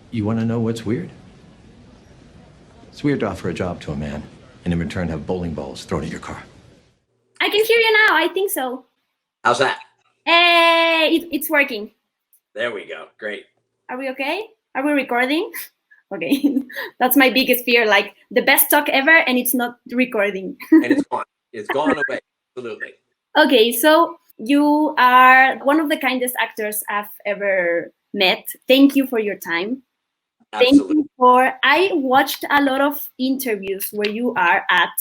You want to know what's weird? It's weird to offer a job to a man and in return have bowling balls thrown at your car. I can hear you now. I think so. How's that? Hey, it's working. There we go. Great. Are we okay? Are we recording? Okay. That's my biggest fear, like the best talk ever and it's not recording. And it's gone. It's gone away. Absolutely. Okay, so you are one of the kindest actors I've ever met. Thank you for your time. Absolutely. Thank you I watched a lot of interviews where you are at,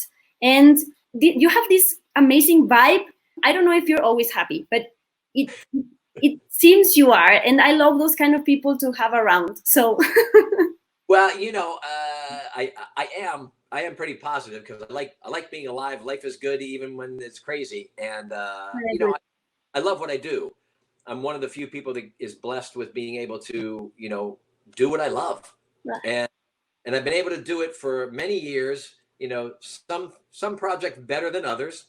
and you have this amazing vibe. I don't know if you're always happy, but it seems you are, and I love those kind of people to have around. So, well, I am pretty positive because I like being alive. Life is good even when it's crazy, and I love what I do. I'm one of the few people that is blessed with being able to do what I love, and I've been able to do it for many years. Some projects better than others.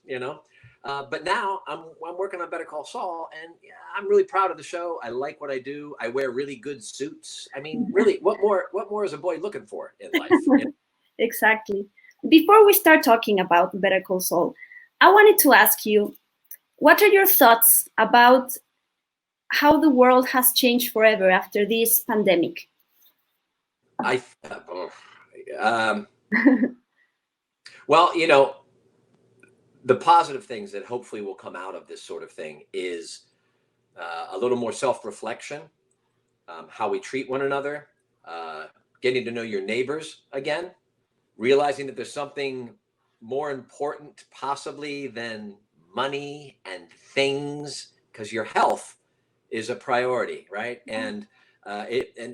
But now I'm working on Better Call Saul, and I'm really proud of the show. I like what I do. I wear really good suits. I mean, really, what more is a boy looking for in life? Exactly. Before we start talking about Better Call Saul, I wanted to ask you, what are your thoughts about how the world has changed forever after this pandemic? Well, the positive things that hopefully will come out of this sort of thing is a little more self-reflection, how we treat one another, getting to know your neighbors again, realizing that there's something more important possibly than money and things, because your health is a priority, right? And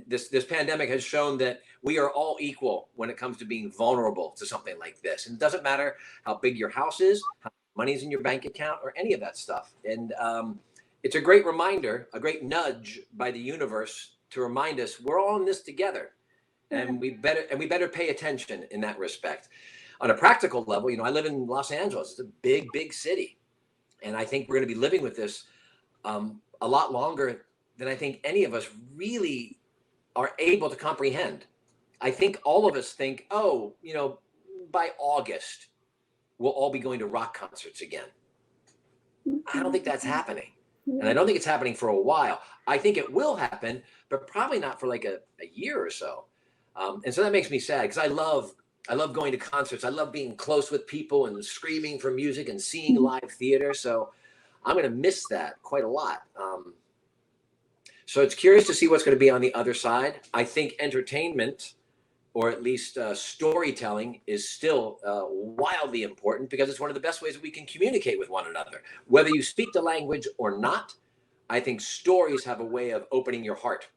this pandemic has shown that we are all equal when it comes to being vulnerable to something like this. And it doesn't matter how big your house is, how much money's in your bank account, or any of that stuff. And it's a great reminder, a great nudge by the universe to remind us we're all in this together, and we better pay attention in that respect. On a practical level, I live in Los Angeles. It's a big city, and I think we're going to be living with this a lot longer than I think any of us really are able to comprehend. I think all of us think, by August, we'll all be going to rock concerts again. I don't think that's happening. And I don't think it's happening for a while. I think it will happen, but probably not for like a year or so. And so that makes me sad because I love going to concerts. I love being close with people and screaming for music and seeing live theater. So I'm going to miss that quite a lot. So it's curious to see what's going to be on the other side. I think entertainment, or at least storytelling, is still wildly important because it's one of the best ways that we can communicate with one another. Whether you speak the language or not, I think stories have a way of opening your heart,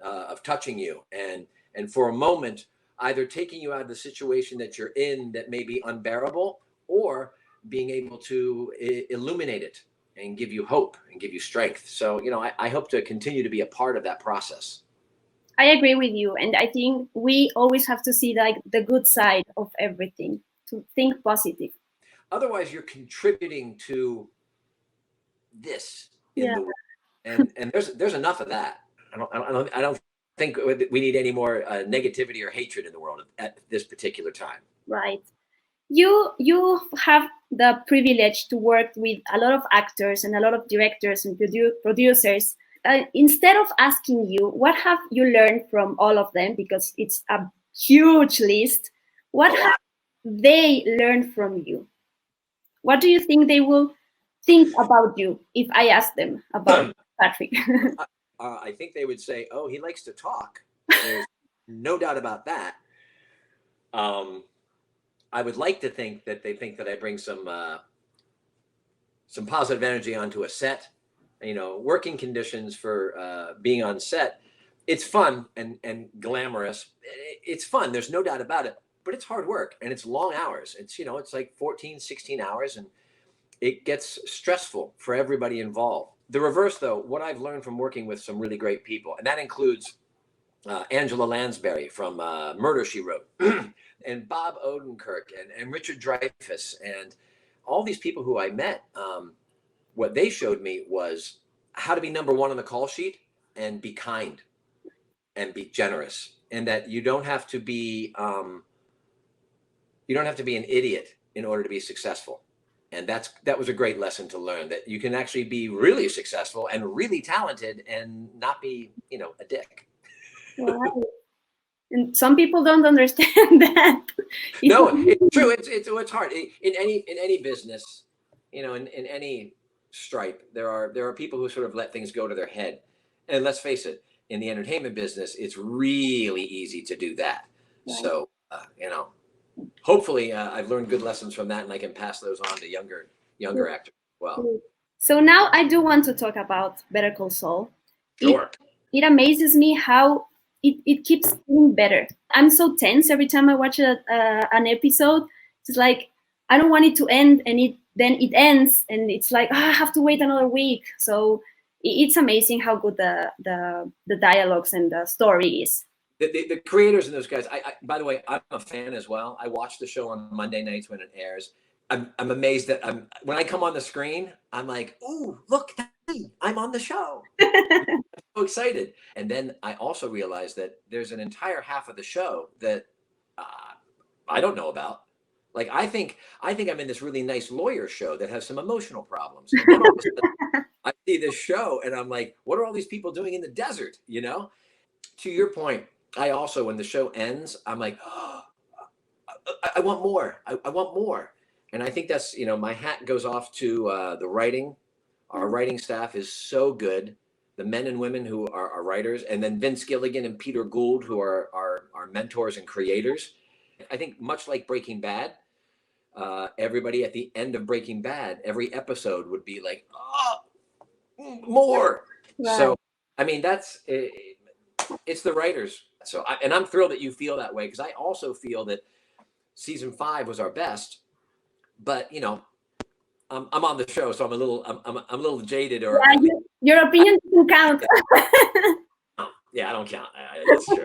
of touching you, and for a moment, either taking you out of the situation that you're in that may be unbearable, or being able to illuminate it and give you hope and give you strength. So, I hope to continue to be a part of that process. I agree with you. And I think we always have to see like the good side of everything, to think positive. Otherwise, you're contributing to this in the world. And there's enough of that. I don't think we need any more negativity or hatred in the world at this particular time. Right. You have the privilege to work with a lot of actors and a lot of directors and producers. Instead of asking you, what have you learned from all of them, because it's a huge list, what have they learned from you? What do you think they will think about you if I ask them about Patrick? I think they would say, oh, he likes to talk. There's no doubt about that. I would like to think that they think that I bring some positive energy onto a set. Working conditions for being on set, it's fun and glamorous. It's fun. There's no doubt about it, but it's hard work and it's long hours. It's like 14, 16 hours, and it gets stressful for everybody involved. The reverse, though, what I've learned from working with some really great people, and that includes Angela Lansbury from Murder, She Wrote, and Bob Odenkirk and Richard Dreyfuss, and all these people who I met, what they showed me was how to be number one on the call sheet and be kind and be generous, and that you don't have to be an idiot in order to be successful. And that was a great lesson to learn, that you can actually be really successful and really talented and not be, a dick. Wow. And some people don't understand that. No, it's true. It's hard in any business, in any stripe. There are people who sort of let things go to their head, and let's face it, in the entertainment business, it's really easy to do that. Right. So hopefully I've learned good lessons from that, and I can pass those on to younger actors as well. So now I do want to talk about Better Call Saul. Sure. It amazes me how it keeps getting better. I'm so tense every time I watch an episode. It's like I don't want it to end, and then it ends, and it's like I have to wait another week. So it's amazing how good the dialogues and the story is. The creators and those guys. I by the way, I'm a fan as well. I watch the show on Monday nights when it airs. I'm amazed that when I come on the screen, I'm like, ooh, look, I'm on the show. I'm so excited. And then I also realized that there's an entire half of the show that I don't know about. Like I think I'm in this really nice lawyer show that has some emotional problems. And then all of a sudden, I see this show and I'm like, what are all these people doing in the desert? To your point, I also, when the show ends, I'm like, oh, I want more. I want more. And I think that's, my hat goes off to the writing. Our writing staff is so good. The men and women who are writers, and then Vince Gilligan and Peter Gould, who are our mentors and creators. I think much like Breaking Bad, everybody at the end of Breaking Bad, every episode would be like, oh, more. Wow. So, I mean, it's the writers. So, I'm thrilled that you feel that way, because I also feel that season 5 was our best. But I'm on the show, so I'm a little jaded. Or your opinion doesn't count. Yeah, I don't count. That's true.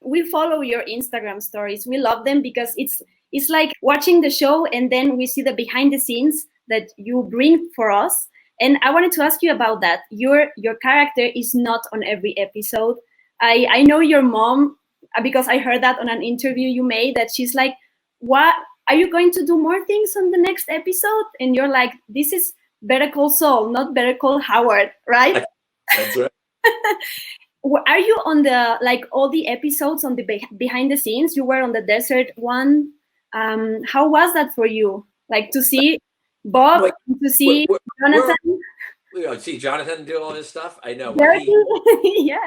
We follow your Instagram stories. We love them because it's like watching the show, and then we see the behind the scenes that you bring for us. And I wanted to ask you about that. Your character is not on every episode. I know your mom, because I heard that on an interview you made, that she's like, what? Are you going to do more things on the next episode? And you're like, this is Better Call Saul, not Better Call Howard, right? That's right. Are you on all the episodes on the behind the scenes? You were on the desert one. How was that for you? Like to see Bob, to see Jonathan? See Jonathan do all this stuff? I know. Yeah.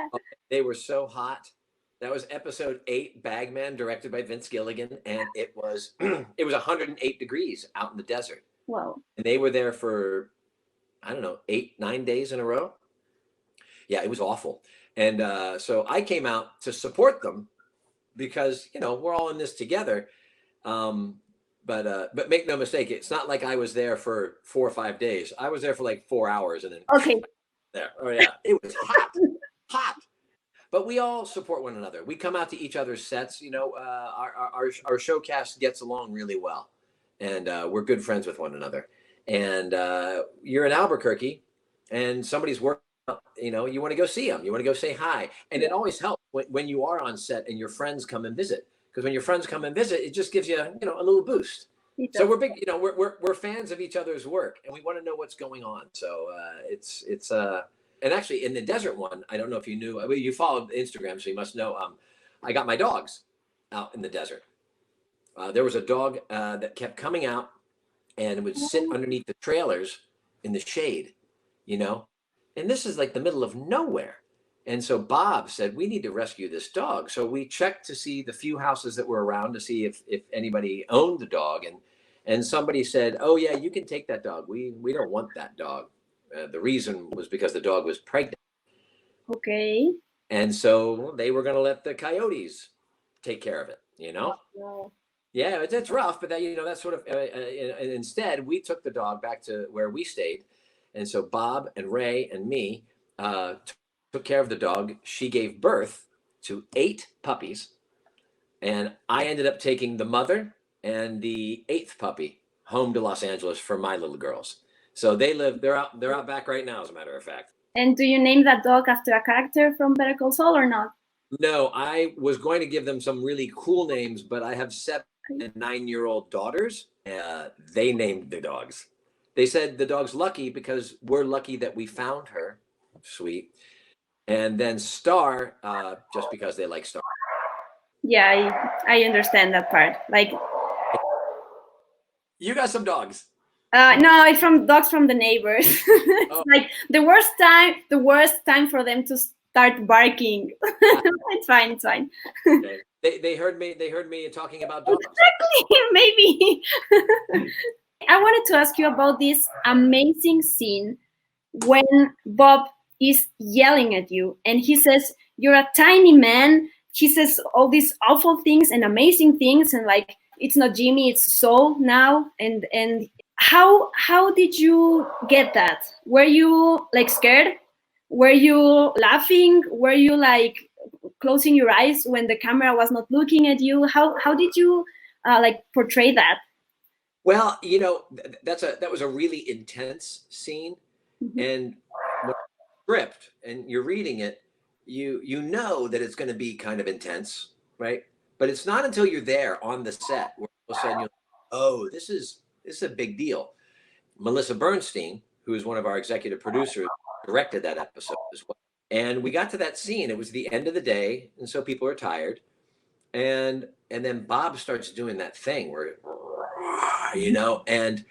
They were so hot. That was episode 8, Bagman, directed by Vince Gilligan, and it was 108 degrees out in the desert. Wow! And they were there for 8-9 days in a row. Yeah, it was awful. And so I came out to support them because we're all in this together. But make no mistake, it's not like I was there for 4 or 5 days. I was there for like 4 hours, and then there. Oh yeah, it was hot. But we all support one another. We come out to each other's sets. Our show cast gets along really well, and we're good friends with one another. And you're in Albuquerque, and somebody's working. You want to go see them. You want to go say hi, and it always helps when you are on set and your friends come and visit. Because when your friends come and visit, it just gives you a little boost. So we're big. We're fans of each other's work, and we want to know what's going on. So it's. And actually, in the desert one, I don't know if you knew. You followed Instagram, so you must know. I got my dogs out in the desert. There was a dog that kept coming out and would sit underneath the trailers in the shade, And this is like the middle of nowhere. And so Bob said, we need to rescue this dog. So we checked to see the few houses that were around to see if anybody owned the dog. And somebody said, oh, yeah, you can take that dog. We don't want that dog. The reason was because the dog was pregnant. Okay. And so they were going to let the coyotes take care of it, Wow. Yeah, it's rough, but that's sort of, and instead we took the dog back to where we stayed. And so Bob and Ray and me took care of the dog. She gave birth to 8 puppies. And I ended up taking the mother and the 8th puppy home to Los Angeles for my little girls. So they're out back right now, as a matter of fact. And do you name that dog after a character from Better Call Saul or not? No, I was going to give them some really cool names, but I have 7 and 9-year-old daughters. They named the dogs. They said the dog's lucky because we're lucky that we found her. Sweet. And then Star, just because they like Star. Yeah, I understand that part. Like, you got some dogs. no, it's from dogs from the neighbors. It's like the worst time for them to start barking. It's fine. Okay. They heard me talking about dogs. Exactly, maybe. I wanted to ask you about this amazing scene when Bob is yelling at you and he says, "You're a tiny man." He says all these awful things and amazing things, and like, it's not Jimmy, it's Saul now. And how did you get that? Were you like scared? Were you laughing? Were you like closing your eyes when the camera was not looking at you? How did you like portray that? Well, that was a really intense scene. Mm-hmm. And when script and you're reading it, you know that it's going to be kind of intense, right? But it's not until you're there on the set where all of a sudden you're like, oh, this is a big deal. Melissa Bernstein, who is one of our executive producers, directed that episode as well. And we got to that scene. It was the end of the day, and so people are tired. And then Bob starts doing that thing where, and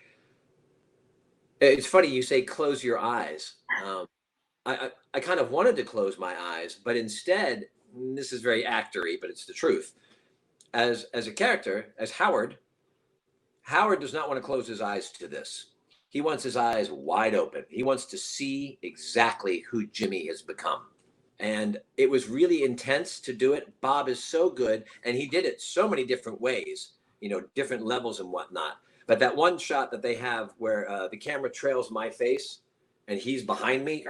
it's funny you say close your eyes. I kind of wanted to close my eyes, but instead, this is very actory, but it's the truth. As a character, as Howard does not want to close his eyes to this. He wants his eyes wide open. He wants to see exactly who Jimmy has become. And it was really intense to do it. Bob is so good, and he did it so many different ways, different levels and whatnot. But that one shot that they have where the camera trails my face and he's behind me,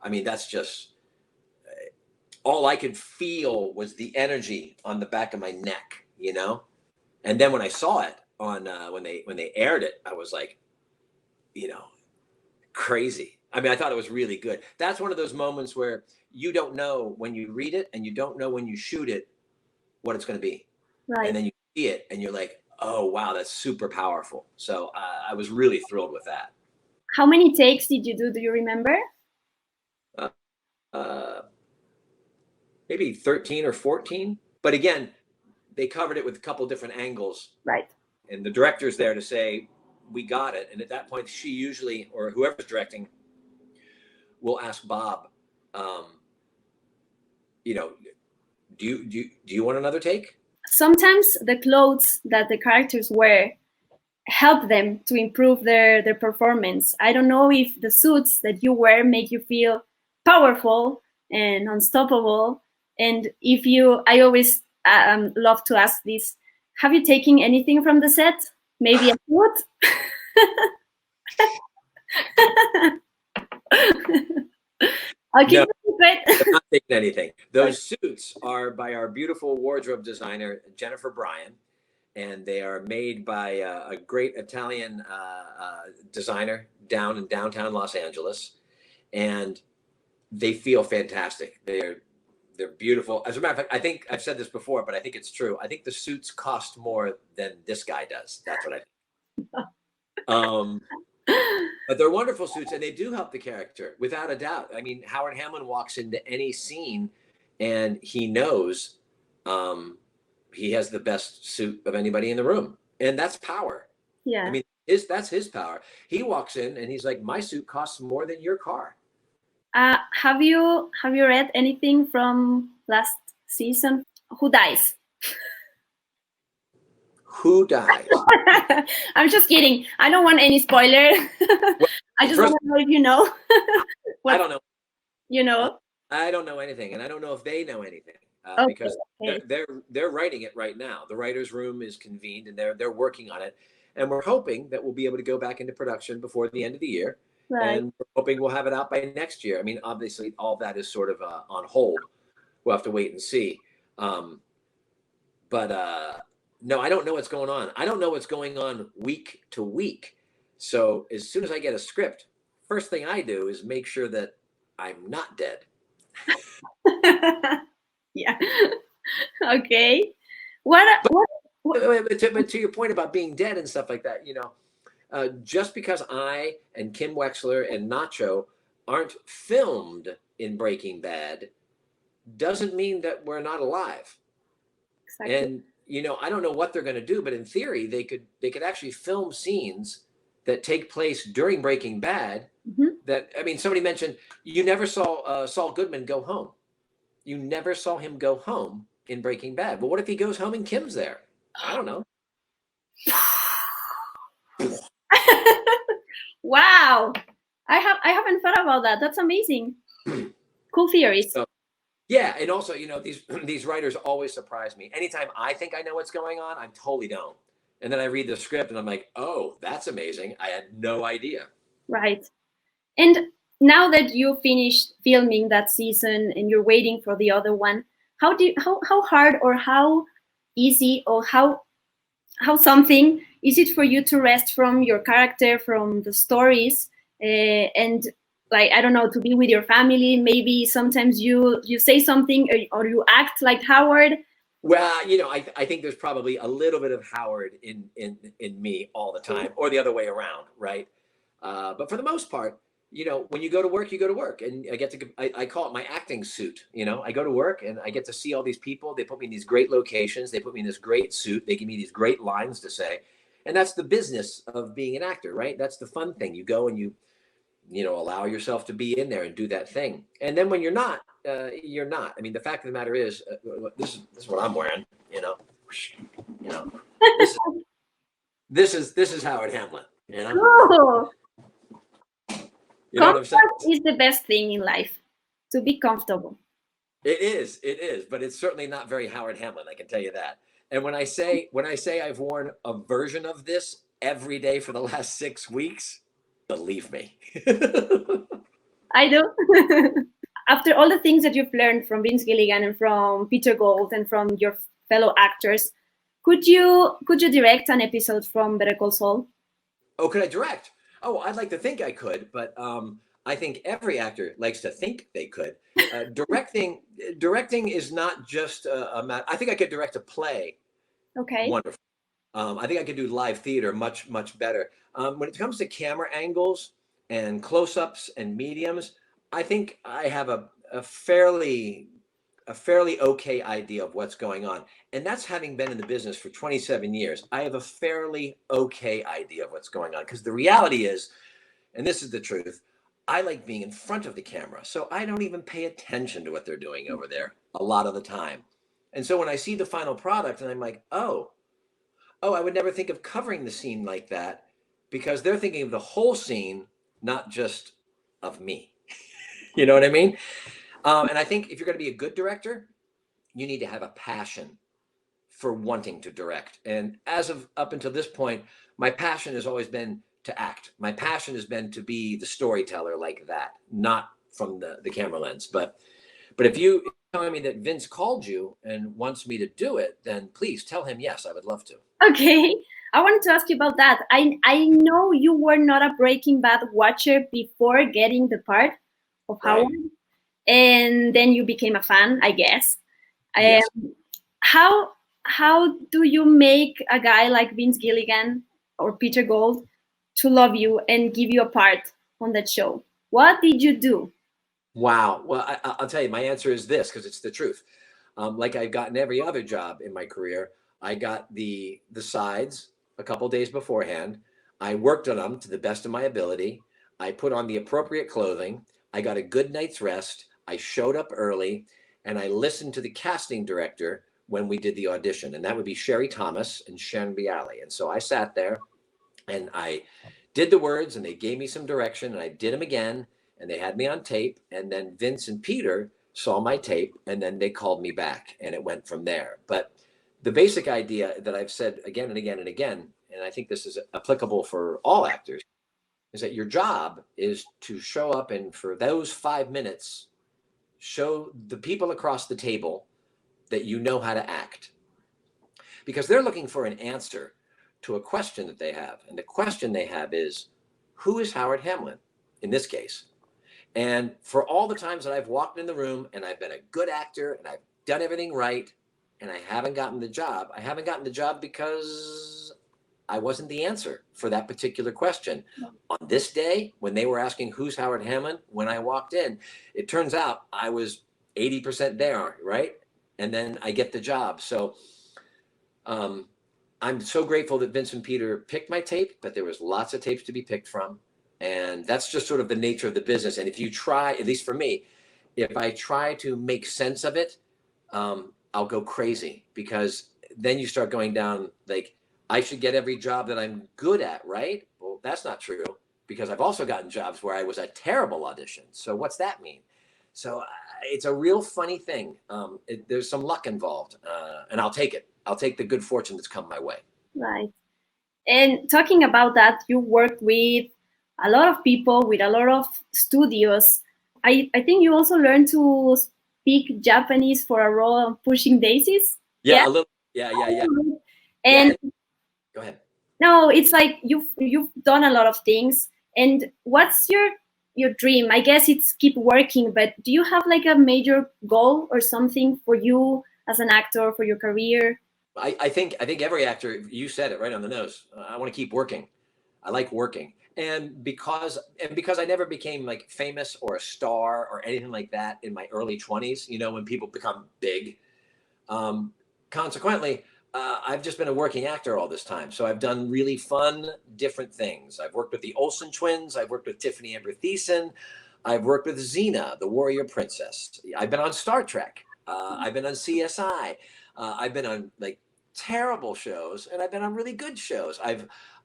I mean, that's just, all I could feel was the energy on the back of my neck, And then when I saw it on when they aired it, I was like, crazy. I mean, I thought it was really good. That's one of those moments where you don't know when you read it and you don't know when you shoot it what it's going to be. Right. And then you see it and you're like, oh, wow, that's super powerful. So I was really thrilled with that. How many takes did you do? Do you remember? Maybe 13 or 14. But again, they covered it with a couple different angles. Right. And the director's there to say, we got it. And at that point, she usually, or whoever's directing, will ask Bob, do you want another take? Sometimes the clothes that the characters wear help them to improve their performance. I don't know if the suits that you wear make you feel powerful and unstoppable. And I always love to ask this, have you taken anything from the set? Maybe a suit? I'll keep it. I'm not taking anything. Those suits are by our beautiful wardrobe designer, Jennifer Bryan, and they are made by a great Italian designer down in downtown Los Angeles, and they feel fantastic. They're beautiful. As a matter of fact, I think I've said this before, but I think it's true. I think the suits cost more than this guy does. That's what I think. But they're wonderful suits, and they do help the character, without a doubt. I mean, Howard Hamlin walks into any scene, and he knows he has the best suit of anybody in the room, and that's power. Yeah. I mean, that's his power. He walks in, and he's like, my suit costs more than your car. Have you read anything from last season? Who dies? Who dies? I'm just kidding. I don't want any spoiler. Well, I just want to know if you know. I don't know. You know? I don't know anything, and I don't know if they know anything because they're writing it right now. The writers' room is convened, and they're working on it, and we're hoping that we'll be able to go back into production before the end of the year. Right. And we're hoping we'll have it out by next year. I mean, obviously, all that is sort of on hold. We'll have to wait and see. But no, I don't know what's going on. I don't know what's going on week to week. So as soon as I get a script first thing I do is make sure that I'm not dead. Yeah. Okay. What? But to your point about being dead and stuff like that, just because I and Kim Wexler and Nacho aren't filmed in Breaking Bad doesn't mean that we're not alive. Exactly. And I don't know what they're going to do, but in theory, they could actually film scenes that take place during Breaking Bad. That, I mean, somebody mentioned you never saw Saul Goodman go home. You never saw him go home in Breaking Bad. But what if he goes home and Kim's there? I don't know. Wow. I haven't thought about that. That's amazing. Cool theories. So, yeah, and also, these writers always surprise me. Anytime I think I know what's going on, I totally don't. And then I read the script and I'm like, oh, that's amazing. I had no idea. Right. And now that you finished filming that season and you're waiting for the other one, how hard or how easy or how something is it for you to rest from your character, from the stories, and like, I don't know, to be with your family? Maybe sometimes you say something or you act like Howard. Well, I think there's probably a little bit of Howard in me all the time, or the other way around, right? But for the most part, when you go to work, you go to work, and I call it my acting suit. I go to work and I get to see all these people. They put me in these great locations. They put me in this great suit. They give me these great lines to say. And that's the business of being an actor, right? That's the fun thing. You go and you allow yourself to be in there and do that thing. And then when you're not, you're not. I mean, the fact of the matter is, this is what I'm wearing, this is Howard Hamlin, Oh. You know what I'm saying? Comfort is the best thing in life, to be comfortable. It is, but it's certainly not very Howard Hamlin, I can tell you that. And when I say I've worn a version of this every day for the last 6 weeks, believe me. I do. After all the things that you've learned from Vince Gilligan and from Peter Gould and from your fellow actors, could you direct an episode from Better Call Saul? Oh, could I direct? Oh, I'd like to think I could, but I think every actor likes to think they could. Directing is not just a matter. I think I could direct a play. Okay. Wonderful. I think I could do live theater much, much better. When it comes to camera angles and close-ups and mediums, I think I have a fairly okay idea of what's going on. And that's having been in the business for 27 years. I have a fairly okay idea of what's going on, because the reality is, and this is the truth, I like being in front of the camera. So I don't even pay attention to what they're doing over there a lot of the time. And so when I see the final product and I'm like, oh, I would never think of covering the scene like that, because they're thinking of the whole scene, not just of me. You know what I mean? And I think if you're going to be a good director, you need to have a passion for wanting to direct. And as of up until this point, my passion has always been to act. My passion has been to be the storyteller like that, not from the camera lens. But if you telling me that Vince called you and wants me to do it, then please tell him yes, I would love to. Okay. I wanted to ask you about that. I know you were not a Breaking Bad watcher before getting the part of Howard. Right. And then you became a fan, I guess. Yes. How do you make a guy like Vince Gilligan or Peter Gould to love you and give you a part on that show? What did you do? Wow. Well, I'll tell you, my answer is this, because it's the truth. Like I've gotten every other job in my career, I got the sides a couple days beforehand. I worked on them to the best of my ability. I put on the appropriate clothing. I got a good night's rest. I showed up early, and I listened to the casting director when we did the audition, and that would be Sherry Thomas and Shannon Bialy. And so I sat there and I did the words, and they gave me some direction, and I did them again, and they had me on tape. And then Vince and Peter saw my tape, and then they called me back, and it went from there. But the basic idea that I've said again and again and again, and I think this is applicable for all actors, is that your job is to show up and for those 5 minutes, show the people across the table that you know how to act, because they're looking for an answer to a question that they have. And the question they have is, who is Howard Hamlin in this case. And for all the times that I've walked in the room and I've been a good actor and I've done everything right and I haven't gotten the job, I haven't gotten the job because I wasn't the answer for that particular question. On this day, when they were asking who's Howard Hamlin, when I walked in, it turns out I was 80% there, right? And then I get the job. So I'm so grateful that Vincent Peter picked my tape, but there was lots of tapes to be picked from. And that's just sort of the nature of the business. And if you try, at least for me, if I try to make sense of it, I'll go crazy, because then you start going down like, I should get every job that I'm good at, right? Well, that's not true, because I've also gotten jobs where I was a terrible audition. So what's that mean? So it's a real funny thing. There's some luck involved, and I'll take it. I'll take the good fortune that's come my way. Right. And talking about that, you worked with a lot of people, with a lot of studios. I think you also learned to speak Japanese for a role on Pushing Daisies. Yeah, a little. Yeah. And go ahead. No, it's like you've done a lot of things. And what's your dream? I guess it's keep working, but do you have like a major goal or something for you as an actor, for your career? I think every actor, you said it right on the nose. I want to keep working. I like working. And because I never became like famous or a star or anything like that in my early 20s, you know, when people become big, consequently, I've just been a working actor all this time. So I've done really fun, different things. I've worked with the Olsen twins. I've worked with Tiffany Amber Thiessen. I've worked with Xena, the warrior princess. I've been on Star Trek. I've been on CSI. I've been on like terrible shows, and I've been on really good shows. I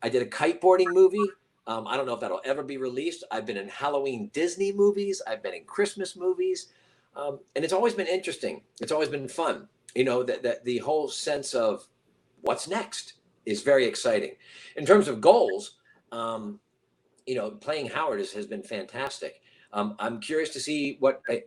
did a kiteboarding movie. I don't know if that'll ever be released. I've been in Halloween Disney movies. I've been in Christmas movies. And it's always been interesting. It's always been fun. You know, that the whole sense of what's next is very exciting. In terms of goals, you know, playing Howard has been fantastic. I'm curious to see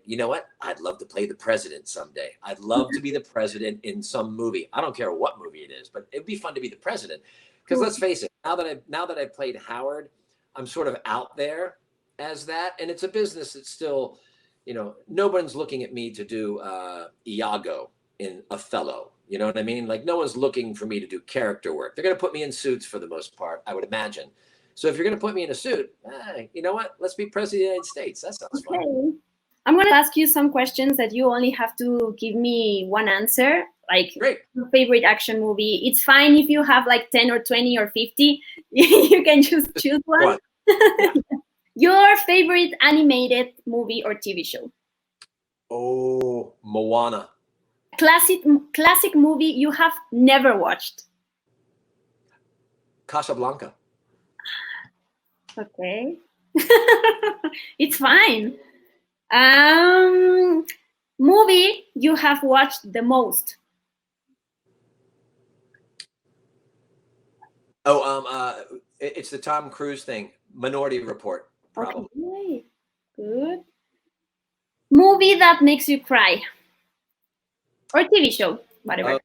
you know what? I'd love to play the president someday. I'd love to be the president in some movie. I don't care what movie it is, but it'd be fun to be the president. Because let's face it, now that I've played Howard, I'm sort of out there as that. And it's a business that's still, you know, no one's looking at me to do Iago in Othello. You know what I mean? Like, no one's looking for me to do character work. They're going to put me in suits for the most part, I would imagine. So if you're going to put me in a suit, you know what? Let's be president of the United States. That sounds fun. I'm going to ask you some questions that you only have to give me one answer. Like, great. Your favorite action movie. It's fine if you have like 10 or 20 or 50. You can just choose one. Yeah. Your favorite animated movie or TV show? Oh, Moana. Classic movie you have never watched? Casablanca. Okay. It's fine. Movie you have watched the most? Oh, it's the Tom Cruise thing, Minority Report, probably. Okay, good. Movie that makes you cry? Or TV show, whatever.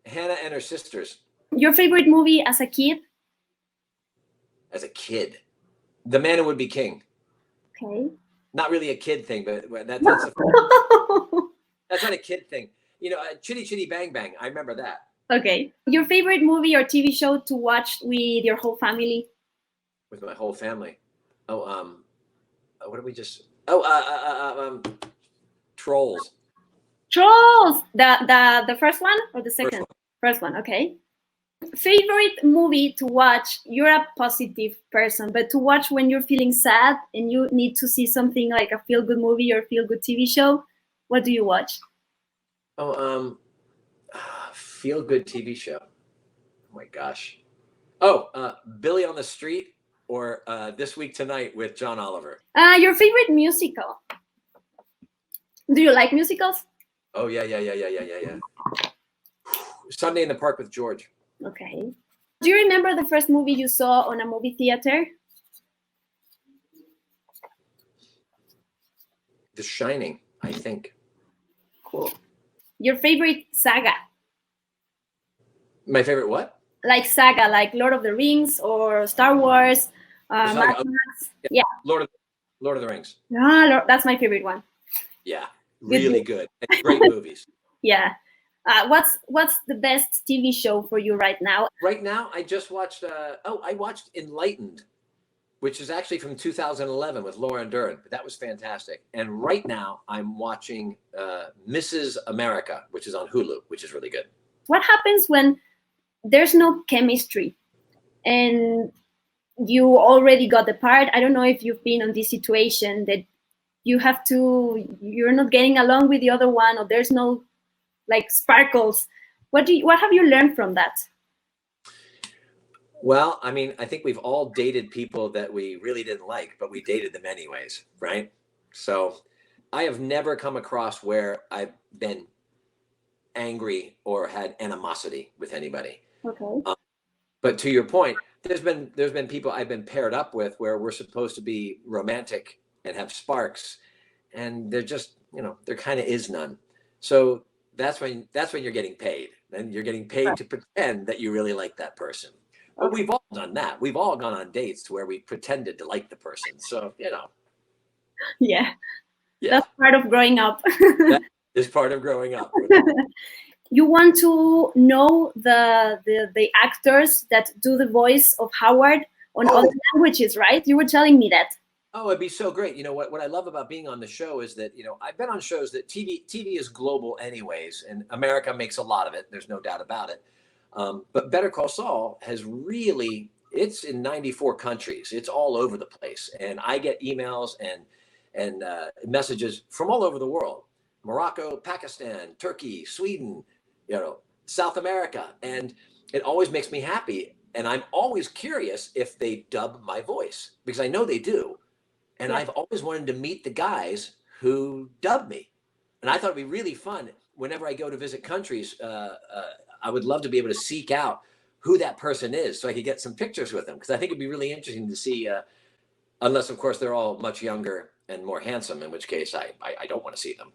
Hannah and Her Sisters. Your favorite movie as a kid? As a kid, The Man Who Would Be King. Okay. Not really a kid thing, but that's not a kid thing. You know, Chitty Chitty Bang Bang. I remember that. Okay. Your favorite movie or TV show to watch with your whole family? With my whole family. Oh, what did we just? Trolls. Trolls. The first one or the second? First one. Okay. Favorite movie to watch? You're a positive person, but to watch when you're feeling sad and you need to see something like a feel-good movie or feel-good TV show, what do you watch? Oh, feel-good TV show. Oh my gosh. Oh, Billy on the Street or This Week Tonight with John Oliver. Your favorite musical? Do you like musicals? Oh yeah. Sunday in the Park with George. Okay. Do you remember the first movie you saw on a movie theater? The Shining, I think. Cool. Your favorite saga? My favorite what? Like saga, like Lord of the Rings or Star Wars. Yeah. Yeah. Lord of Lord of the Rings. Ah, that's my favorite one. Yeah, really good. And great movies. Yeah. What's the best TV show for you right now? Right now, I just watched. I watched Enlightened, which is actually from 2011 with Laura Dern. That was fantastic. And right now, I'm watching Mrs. America, which is on Hulu, which is really good. What happens when there's no chemistry and you already got the part? I don't know if you've been on this situation that you're not getting along with the other one, or there's no like sparkles. What have you learned from that? Well, I mean, I think we've all dated people that we really didn't like, but we dated them anyways, right? So I have never come across where I've been angry or had animosity with anybody. Okay. But to your point, there's been people I've been paired up with where we're supposed to be romantic and have sparks, and they're just, there kind of is none. So that's when you're getting paid, and you're getting paid to pretend that you really like that person. But we've all done that. We've all gone on dates to where we pretended to like the person. So, Yeah. That's part of growing up. That is part of growing up. You want to know the actors that do the voice of Howard on other languages, right? You were telling me that. Oh, it'd be so great. What I love about being on the show is that, I've been on shows that TV is global anyways, and America makes a lot of it. There's no doubt about it. But Better Call Saul has it's in 94 countries. It's all over the place. And I get emails and messages from all over the world: Morocco, Pakistan, Turkey, Sweden, South America. And it always makes me happy. And I'm always curious if they dub my voice, because I know they do. And I've always wanted to meet the guys who dub me. And I thought it'd be really fun whenever I go to visit countries. I would love to be able to seek out who that person is so I could get some pictures with them, because I think it'd be really interesting to see, unless, of course, they're all much younger and more handsome, in which case I don't want to see them,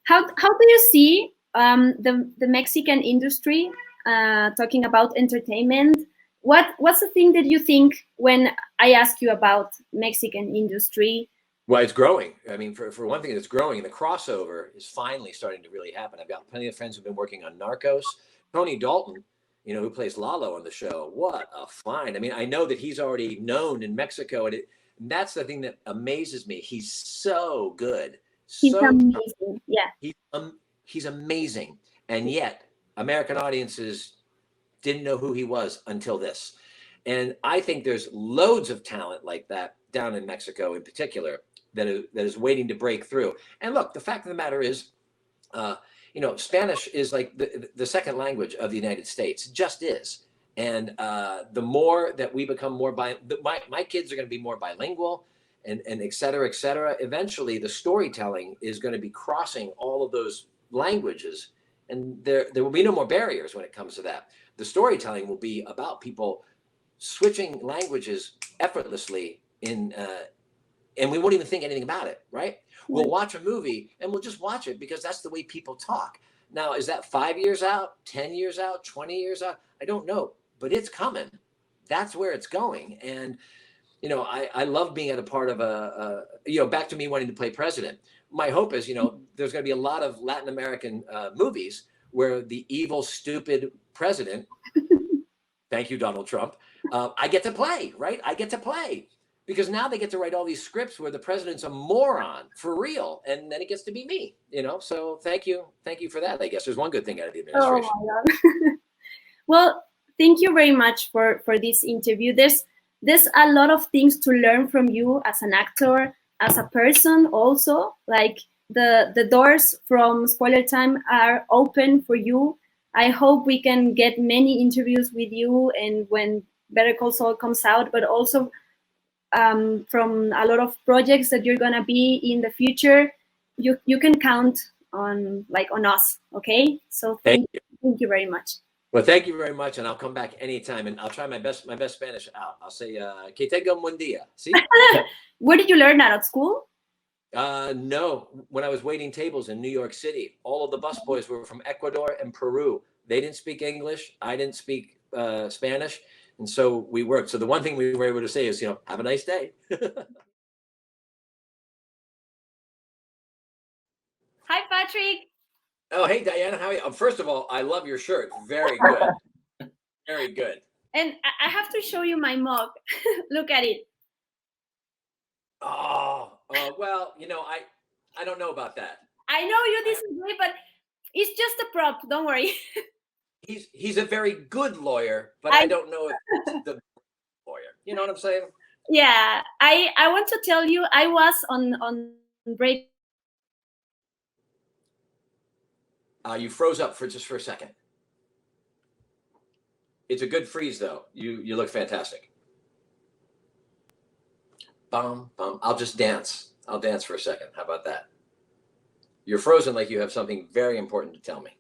How do you see the Mexican industry, talking about entertainment? What's the thing that you think when I ask you about Mexican industry? Well, it's growing. I mean, for one thing, it's growing. The crossover is finally starting to really happen. I've got plenty of friends who've been working on Narcos. Tony Dalton, who plays Lalo on the show. What a find. I mean, I know that he's already known in Mexico, and that's the thing that amazes me. He's so good. He's amazing. Yeah. He's amazing. And yet, American audiences didn't know who he was until this. And I think there's loads of talent like that down in Mexico in particular that is waiting to break through. And look, the fact of the matter is, Spanish is like the second language of the United States. It just is. And the more that we become more my kids are going to be more bilingual, and et cetera, et cetera. Eventually, the storytelling is going to be crossing all of those languages, and there will be no more barriers when it comes to that. The storytelling will be about people switching languages effortlessly and we won't even think anything about it, right? We'll watch a movie and we'll just watch it because that's the way people talk. Now, is that 5 years out, 10 years out, 20 years out? I don't know, but it's coming. That's where it's going. And, I love being at a part of back to me wanting to play president. My hope is, there's going to be a lot of Latin American movies where the evil, stupid president, thank you, Donald Trump, I get to play, right? I get to play. Because now they get to write all these scripts where the president's a moron for real, and then it gets to be me, So thank you for that. I guess there's one good thing out of the administration. Oh my God. Well, thank you very much for this interview. There's a lot of things to learn from you as an actor, as a person also. Like the doors from Spoiler Time are open for you. I hope we can get many interviews with you, and when Better Call Saul comes out, but also from a lot of projects that you're gonna be in the future. You can count on us, okay? So thank you very much. Well, thank you very much, and I'll come back anytime, and I'll try my best Spanish out. I'll say que tenga un buen día. See? Where did you learn that, at school? No, when I was waiting tables in New York City, all of the busboys were from Ecuador and Peru. They didn't speak English. I didn't speak Spanish. And so we worked. So the one thing we were able to say is, have a nice day. Hi, Patrick. Oh, hey, Diana, how are you? First of all, I love your shirt. Very good. Very good. And I have to show you my mug. Look at it. Oh, well, I don't know about that. I know you disagree, but it's just a prop. Don't worry. He's a very good lawyer, but I don't know if he's the lawyer. You know what I'm saying? Yeah, I want to tell you, I was on break. You froze up for a second. It's a good freeze, though. You look fantastic. Bum, bum. I'll just dance. I'll dance for a second. How about that? You're frozen like you have something very important to tell me.